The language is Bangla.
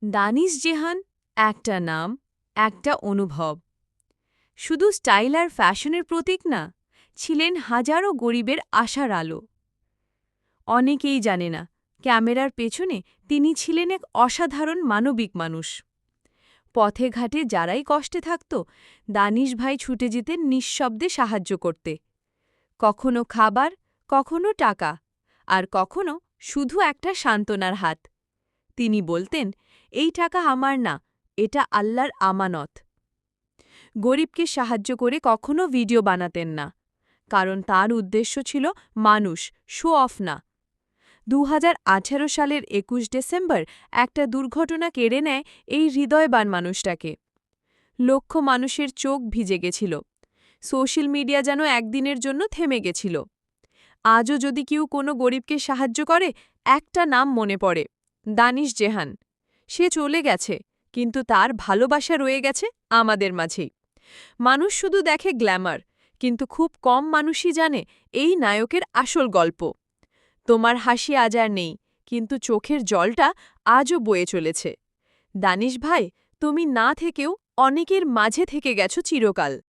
দানিশ জেহান, একটা নাম, একটা অনুভব। শুধু স্টাইল আর ফ্যাশনের প্রতীক না, ছিলেন হাজারো গরিবের আশার আলো। অনেকেই জানে না, ক্যামেরার পেছনে তিনি ছিলেন এক অসাধারণ মানবিক মানুষ। পথে ঘাটে যারাই কষ্টে থাকত, দানিশ ভাই ছুটে যেতেন নিঃশব্দে সাহায্য করতে। কখনো খাবার, কখনো টাকা, আর কখনো শুধু একটা সান্ত্বনার হাত। তিনি বলতেন, এই টাকা আমার না, এটা আল্লাহর আমানত। গরিবকে সাহায্য করে কখনো ভিডিও বানাতেন না, কারণ তার উদ্দেশ্য ছিল মানুষ, শো অফ না। ২০১৮ সালের ২১ ডিসেম্বর একটা দুর্ঘটনা কেড়ে নেয় এই হৃদয়বান মানুষটাকে। লক্ষ মানুষের চোখ ভিজে গেছিল। সোশ্যাল মিডিয়া যেন একদিনের জন্য থেমে গেছিল। আজও যদি কেউ কোনো গরিবকে সাহায্য করে, একটা নাম মনে পড়ে, দানিশ জেহান। সে চলে গেছে, কিন্তু তার ভালোবাসা রয়ে গেছে আমাদের মাঝেই। মানুষ শুধু দেখে গ্ল্যামার, কিন্তু খুব কম মানুষই জানে এই নায়কের আসল গল্প। তোমার হাসি আজ আর নেই, কিন্তু চোখের জলটা আজও বয়ে চলেছে। দানিশ ভাই, তুমি না থেকেও অনেকের মাঝে থেকে গেছো চিরকাল।